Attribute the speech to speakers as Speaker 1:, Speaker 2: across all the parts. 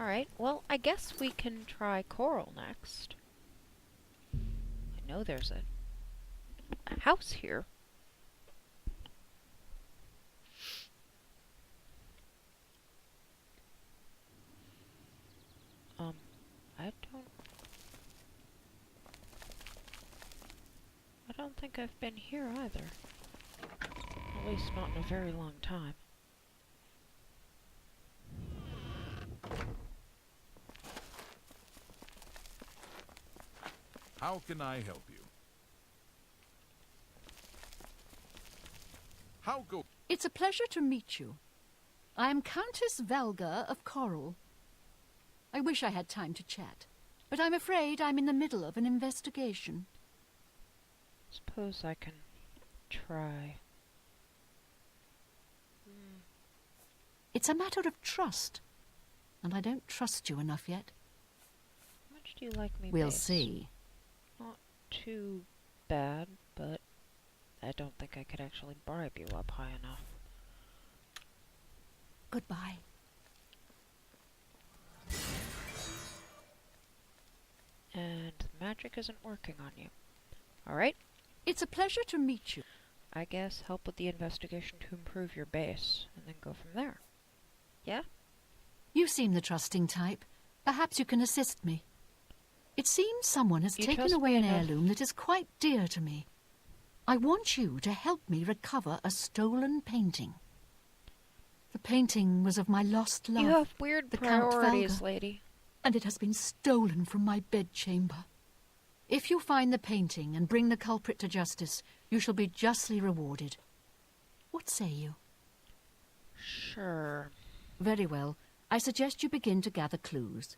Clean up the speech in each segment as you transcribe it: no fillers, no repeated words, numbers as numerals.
Speaker 1: Alright, well, I guess we can try coral next. I know there's a house here. I don't think I've been here either. At least not in a very long time.
Speaker 2: How can I help you? How go?
Speaker 3: It's a pleasure to meet you. I am Countess Valga of Coral. I wish I had time to chat, but I'm afraid I'm in the middle of an investigation.
Speaker 1: Suppose I can try.
Speaker 3: It's a matter of trust, and I don't trust you enough yet.
Speaker 1: How much do you like me?
Speaker 3: We'll see.
Speaker 1: Not too bad, but I don't think I could actually bribe you up high enough.
Speaker 3: Goodbye.
Speaker 1: And the magic isn't working on you. Alright.
Speaker 3: It's a pleasure to meet you.
Speaker 1: I guess help with the investigation to improve your base, and then go from there. Yeah?
Speaker 3: You seem the trusting type. Perhaps you can assist me. It seems someone has taken away an heirloom that is quite dear to me. I want you to help me recover a stolen painting. The painting was of my lost love.
Speaker 1: You have weird priorities, lady.
Speaker 3: And it has been stolen from my bedchamber. If you find the painting and bring the culprit to justice, you shall be justly rewarded. What say you?
Speaker 1: Sure.
Speaker 3: Very well. I suggest you begin to gather clues.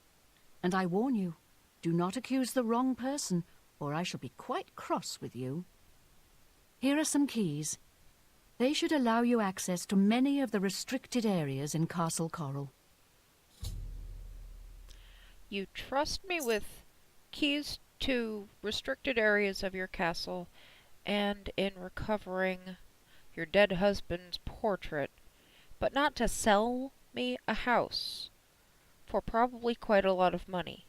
Speaker 3: And I warn you, do not accuse the wrong person, or I shall be quite cross with you. Here are some keys. They should allow you access to many of the restricted areas in Castle Coral.
Speaker 1: You trust me with keys to restricted areas of your castle, and in recovering your dead husband's portrait, but not to sell me a house for probably quite a lot of money.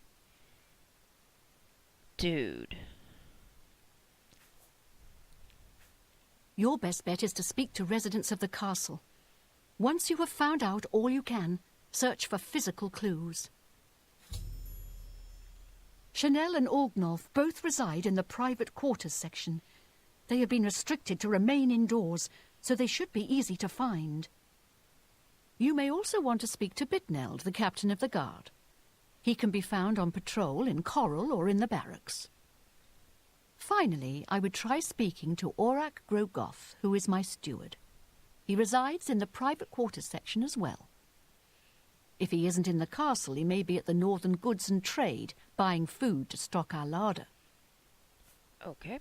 Speaker 1: Dude.
Speaker 3: Your best bet is to speak to residents of the castle. Once you have found out all you can, search for physical clues. Chanel and Orgnolf both reside in the private quarters section. They have been restricted to remain indoors, so they should be easy to find. You may also want to speak to Bitneld, the captain of the guard. He can be found on patrol in Coral or in the barracks. Finally, I would try speaking to Orak Grogoth, who is my steward. He resides in the private quarters section as well. If he isn't in the castle, he may be at the Northern Goods and Trade, buying food to stock our larder.
Speaker 1: Okay.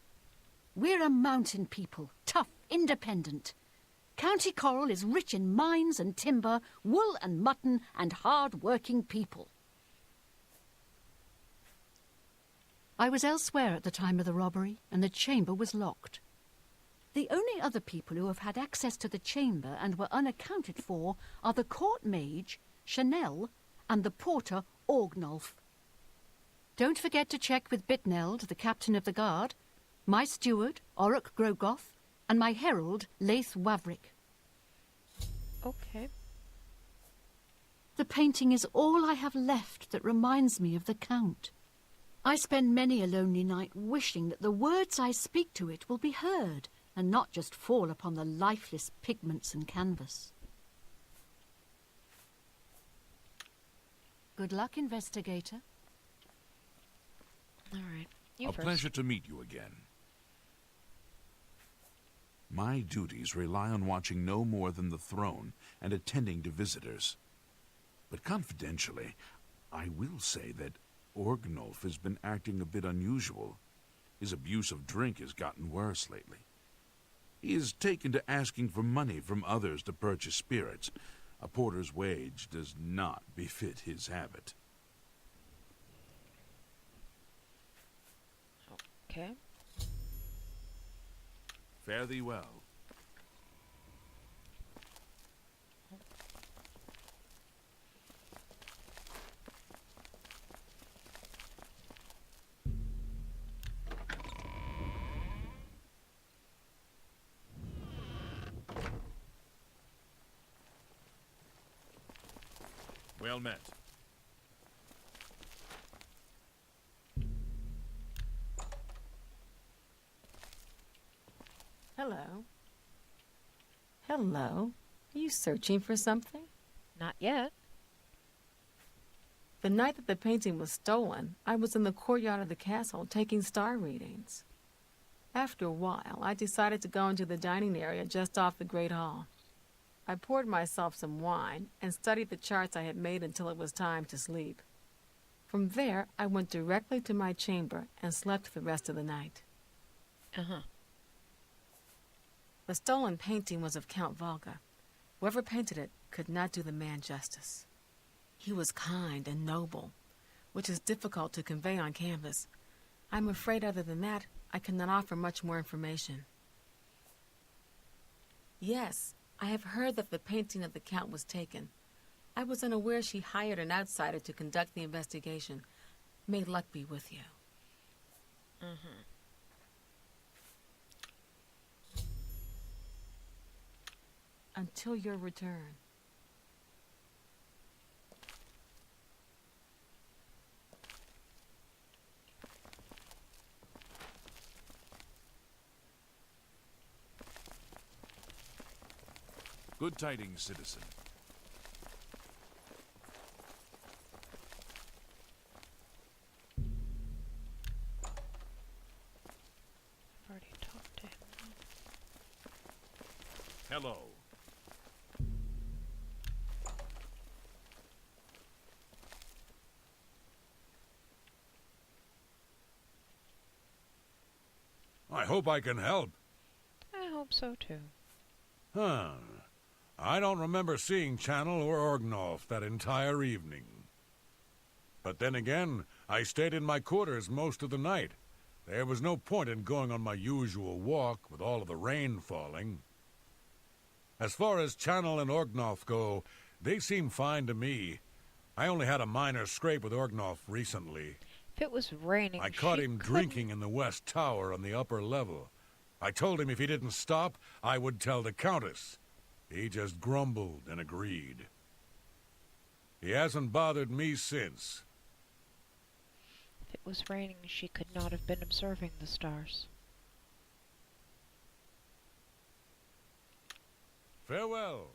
Speaker 3: We're a mountain people, tough, independent. County Coral is rich in mines and timber, wool and mutton, and hard-working people. I was elsewhere at the time of the robbery, and the chamber was locked. The only other people who have had access to the chamber and were unaccounted for are the court mage, Chanel, and the porter, Orgnolf. Don't forget to check with Bitneld, the captain of the guard, my steward, Orak Grogoth, and my herald, Laith Wavrick.
Speaker 1: Okay.
Speaker 3: The painting is all I have left that reminds me of the Count. I spend many a lonely night wishing that the words I speak to it will be heard, and not just fall upon the lifeless pigments and canvas. Good luck, investigator.
Speaker 1: All right. You
Speaker 2: A
Speaker 1: first.
Speaker 2: pleasure to meet you again. My duties rely on watching no more than the throne and attending to visitors. But confidentially, I will say that Orgnolf has been acting a bit unusual. His abuse of drink has gotten worse lately. He has taken to asking for money from others to purchase spirits. A porter's wage does not befit his habit.
Speaker 1: Okay.
Speaker 2: Fare thee well.
Speaker 4: Well met.
Speaker 5: Hello. Hello. Are you searching for something?
Speaker 1: Not yet.
Speaker 5: The night that the painting was stolen, I was in the courtyard of the castle taking star readings. After a while, I decided to go into the dining area just off the Great Hall. I poured myself some wine and studied the charts I had made until it was time to sleep. From there, I went directly to my chamber and slept the rest of the night.
Speaker 1: Uh-huh.
Speaker 5: The stolen painting was of Count Volga. Whoever painted it could not do the man justice. He was kind and noble, which is difficult to convey on canvas. I'm afraid other than that, I cannot offer much more information. Yes, I have heard that the painting of the Count was taken. I was unaware she hired an outsider to conduct the investigation. May luck be with you.
Speaker 1: Mm-hmm.
Speaker 5: Until your return.
Speaker 2: Good tidings, citizen.
Speaker 1: I've already talked to him.
Speaker 4: Hello.
Speaker 2: I hope I can help.
Speaker 1: I hope so too.
Speaker 2: Huh. I don't remember seeing Channel or Orgnolf that entire evening. But then again, I stayed in my quarters most of the night. There was no point in going on my usual walk with all of the rain falling. As far as Channel and Orgnolf go, they seem fine to me. I only had a minor scrape with Orgnolf recently.
Speaker 1: If it was raining,
Speaker 2: I caught
Speaker 1: she
Speaker 2: him
Speaker 1: couldn't-
Speaker 2: drinking in the West Tower on the upper level. I told him if he didn't stop, I would tell the Countess. He just grumbled and agreed. He hasn't bothered me since.
Speaker 1: If it was raining, she could not have been observing the stars.
Speaker 2: Farewell.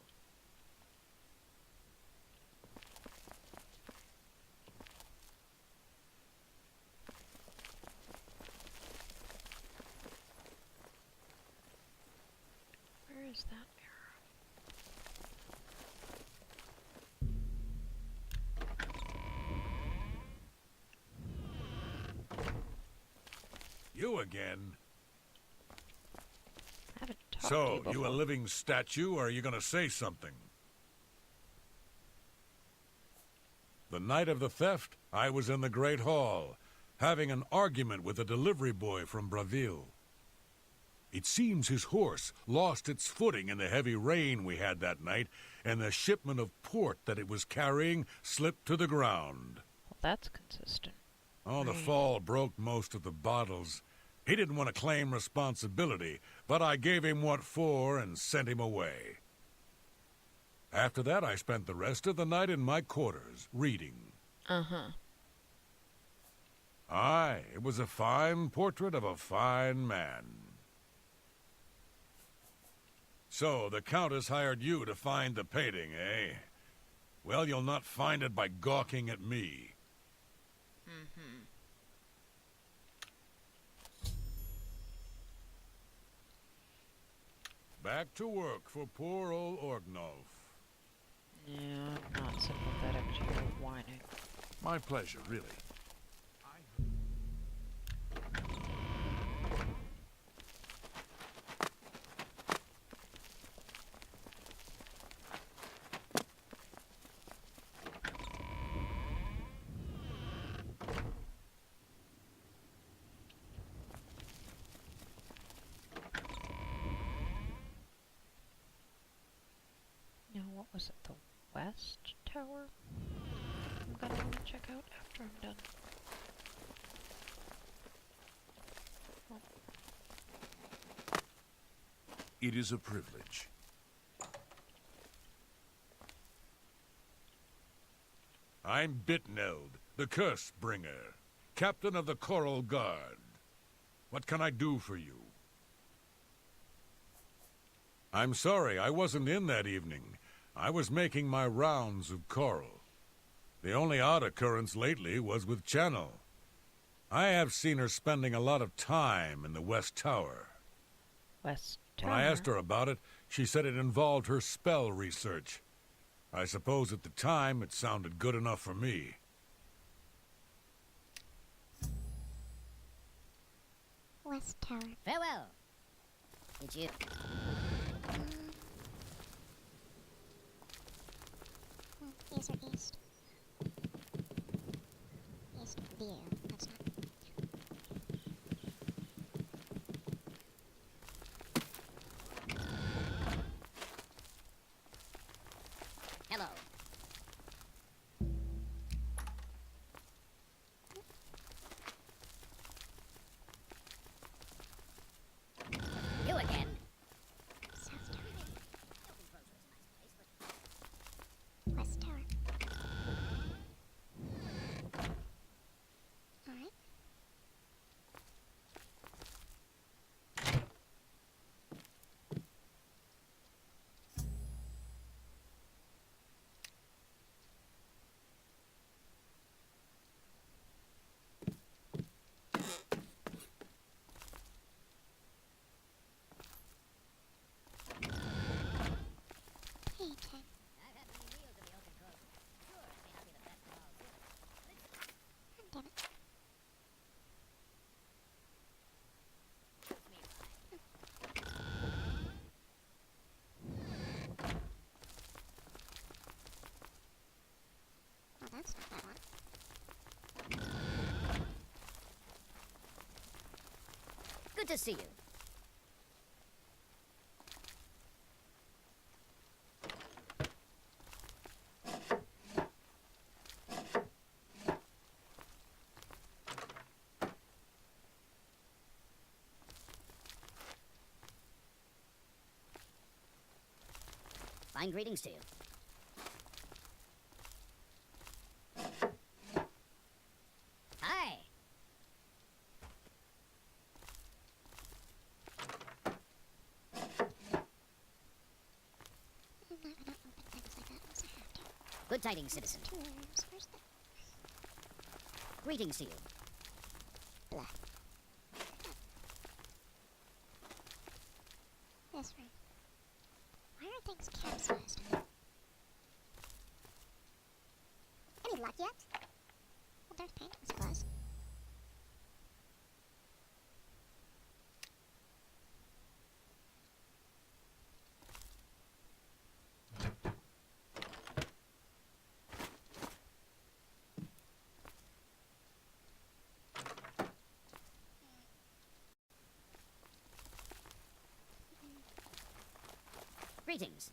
Speaker 1: Where is that arrow?
Speaker 2: You again?
Speaker 1: I haven't talked to
Speaker 2: So,
Speaker 1: you before.
Speaker 2: you a living statue, or are you gonna say something? The night of the theft, I was in the Great Hall, having an argument with a delivery boy from Braville. It seems his horse lost its footing in the heavy rain we had that night, and the shipment of port that it was carrying slipped to the ground.
Speaker 1: Well, that's consistent.
Speaker 2: Oh, the
Speaker 1: Right.
Speaker 2: fall broke most of the bottles. He didn't want to claim responsibility, but I gave him what for and sent him away. After that, I spent the rest of the night in my quarters, reading.
Speaker 1: Uh-huh.
Speaker 2: Aye, it was a fine portrait of a fine man. So, the Countess hired you to find the painting, eh? Well, you'll not find it by gawking at me.
Speaker 1: Mm-hmm.
Speaker 2: Back to work for poor old Orgnolf.
Speaker 1: Yeah, I'm not sympathetic to your whining.
Speaker 2: My pleasure, really.
Speaker 1: Now, what was it? The West Tower? I'm gonna want to check out after I'm done.
Speaker 2: It is a privilege.
Speaker 4: I'm Bitneld, the Curse Bringer, captain of the Coral Guard. What can I do for you? I'm sorry, I wasn't in that evening. I was making my rounds of Coral. The only odd occurrence lately was with Channel. I have seen her spending a lot of time in the West Tower.
Speaker 1: West
Speaker 4: When I
Speaker 1: Tower.
Speaker 4: asked her about it, she said it involved her spell research. I suppose at the time it sounded good enough for me.
Speaker 6: West Tower.
Speaker 7: Farewell. Did you?
Speaker 6: East or east? East view. That's not.
Speaker 7: Hello. You again.
Speaker 6: South Tower. West Tower. Alright. Hey, Ken.
Speaker 7: I've had many meals in the open coast. Sure, it may not be the best of all food, but it's
Speaker 6: Damn it.
Speaker 7: suits me fine.
Speaker 6: Well, that's not that one.
Speaker 7: Good to see you. Fine greetings to you. Hi.
Speaker 6: I'm not gonna open things like that unless I have to.
Speaker 7: Good tidings, citizen.
Speaker 6: Two rooms. Where's the
Speaker 7: Greetings to you.
Speaker 6: blah? This room. Why are things capsized? Any luck yet? Well, there's painting supplies.
Speaker 7: Greetings.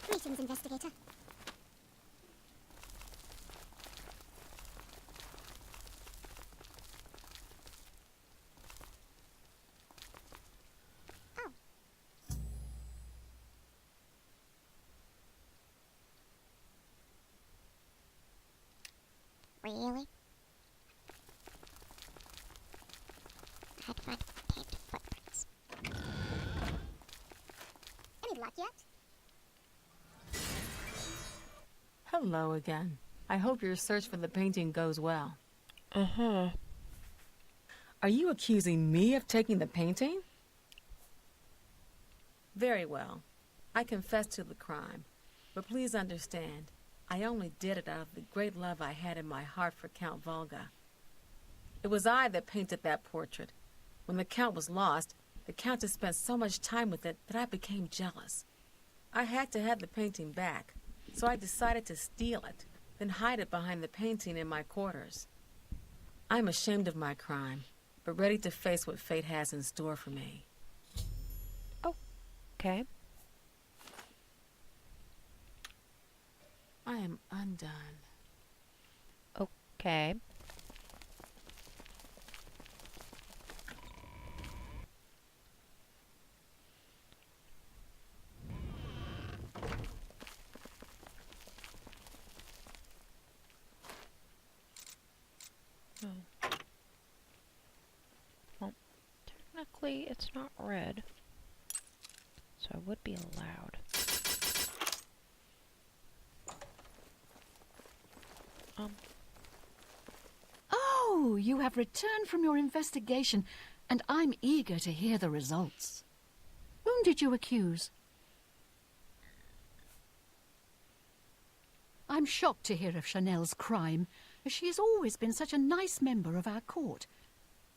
Speaker 6: Greetings, investigator. Oh. Really? I had to find paint footprints. Any luck yet?
Speaker 5: Hello again. I hope your search for the painting goes well.
Speaker 1: Uh-huh.
Speaker 5: Are you accusing me of taking the painting? Very well. I confess to the crime. But please understand, I only did it out of the great love I had in my heart for Count Volga. It was I that painted that portrait. When the Count was lost, the Countess spent so much time with it that I became jealous. I had to have the painting back, so I decided to steal it, then hide it behind the painting in my quarters. I'm ashamed of my crime, but ready to face what fate has in store for me.
Speaker 1: Okay.
Speaker 5: I am undone.
Speaker 1: Okay. Technically, it's not red, so I would be allowed.
Speaker 3: Oh, you have returned from your investigation, and I'm eager to hear the results. Whom did you accuse? I'm shocked to hear of Chanel's crime, as she has always been such a nice member of our court.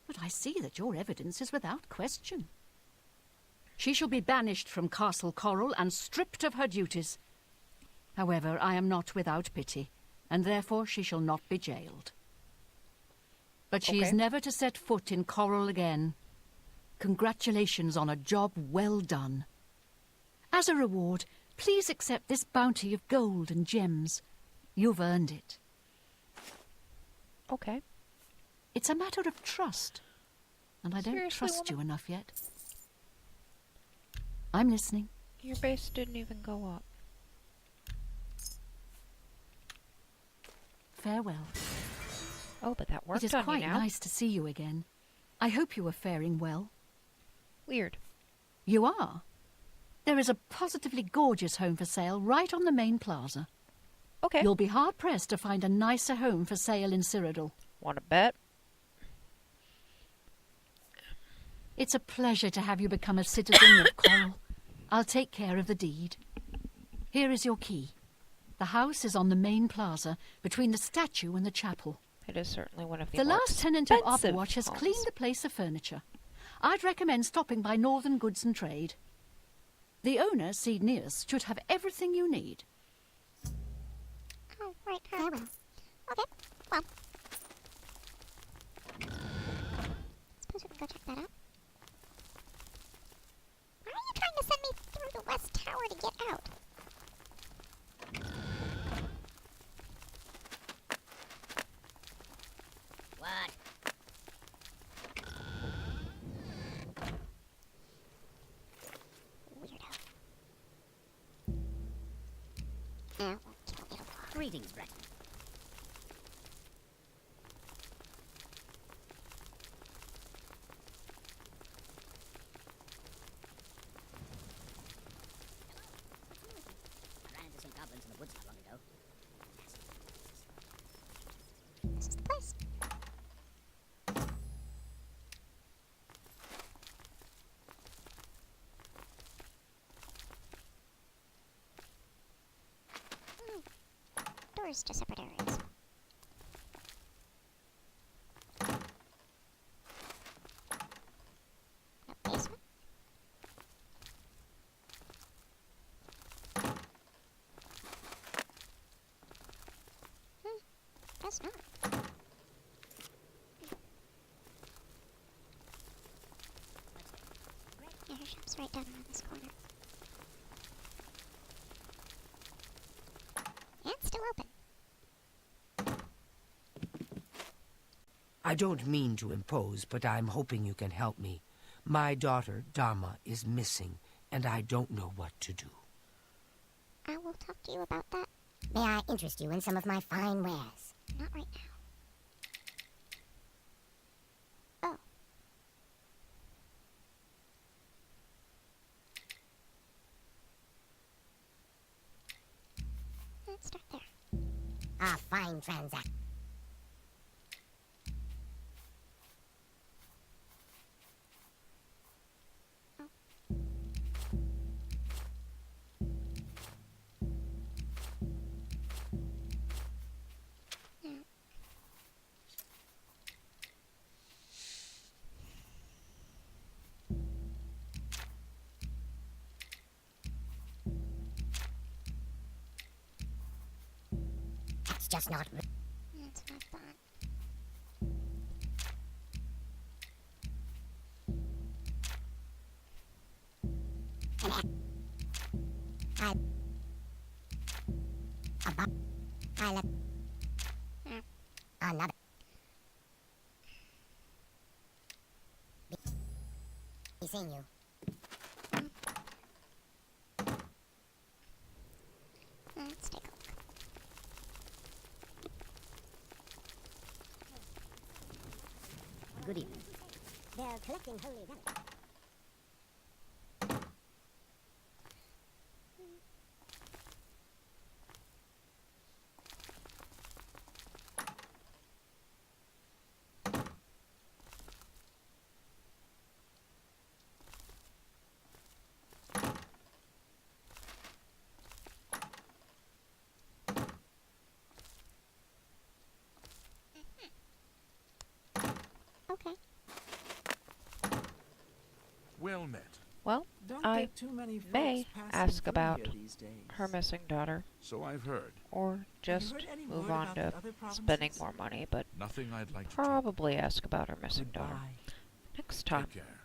Speaker 3: But I see that your evidence is without question. She shall be banished from Castle Coral and stripped of her duties. However, I am not without pity, and therefore she shall not be jailed. But she is
Speaker 1: Okay.
Speaker 3: never to set foot in Coral again. Congratulations on a job well done. As a reward, please accept this bounty of gold and gems. You've earned it.
Speaker 1: Okay.
Speaker 3: It's a matter of trust, and I don't
Speaker 1: Seriously,
Speaker 3: trust
Speaker 1: woman?
Speaker 3: you enough yet. I'm listening.
Speaker 1: Your base didn't even go up.
Speaker 3: Farewell.
Speaker 1: Oh, but that worked
Speaker 3: It is
Speaker 1: on
Speaker 3: quite
Speaker 1: you now.
Speaker 3: nice to see you again. I hope you are faring well.
Speaker 1: Weird.
Speaker 3: You are. There is a positively gorgeous home for sale right on the main plaza.
Speaker 1: Okay.
Speaker 3: You'll be hard-pressed to find a nicer home for sale in Cyrodiil.
Speaker 1: Want to bet?
Speaker 3: It's a pleasure to have you become a citizen of Coral. I'll take care of the deed. Here is your key. The house is on the main plaza, between the statue and the chapel.
Speaker 1: It is certainly one of the
Speaker 3: The
Speaker 1: more
Speaker 3: last tenant of
Speaker 1: expensive
Speaker 3: Overwatch has
Speaker 1: homes.
Speaker 3: cleaned the place of furniture. I'd recommend stopping by Northern Goods and Trade. The owner, Cedneus, should have everything you need.
Speaker 6: Oh, right. Farewell. Okay, well. Suppose we can go check that out. Why are you trying to send me through the west tower to get out?
Speaker 7: What?
Speaker 6: Weirdo. Now, we'll kill it off.
Speaker 7: Greetings, Breton. I ran into some goblins in the woods not long ago.
Speaker 6: This is the place. Doors to separate areas. No basement. Guess not. Yeah, her shop's right down around this corner. And still open.
Speaker 8: I don't mean to impose, but I'm hoping you can help me. My daughter, Dama, is missing, and I don't know what to do.
Speaker 6: I will talk to you about that.
Speaker 7: May I interest you in some of my fine wares?
Speaker 6: Not right now. Oh. Let's start there.
Speaker 7: A fine transaction.
Speaker 6: Now.
Speaker 7: That's just not...
Speaker 6: That's what I thought.
Speaker 7: I let...
Speaker 6: Yeah.
Speaker 7: Another... Be seeing you.
Speaker 6: Let's take a look.
Speaker 7: Good evening. They're collecting holy relics.
Speaker 9: too many folks
Speaker 1: may
Speaker 9: passing
Speaker 1: ask
Speaker 9: through
Speaker 1: about
Speaker 9: here these days.
Speaker 1: her missing daughter,
Speaker 2: So I've heard.
Speaker 1: or
Speaker 9: Have you
Speaker 1: just
Speaker 9: heard any
Speaker 1: move
Speaker 9: word
Speaker 1: on
Speaker 9: about
Speaker 1: to
Speaker 9: the other
Speaker 1: spending
Speaker 9: provinces?
Speaker 1: more money, but
Speaker 2: Nothing I'd like to talk
Speaker 1: probably ask about her missing daughter.
Speaker 8: Goodbye.
Speaker 1: Next time
Speaker 2: Take care.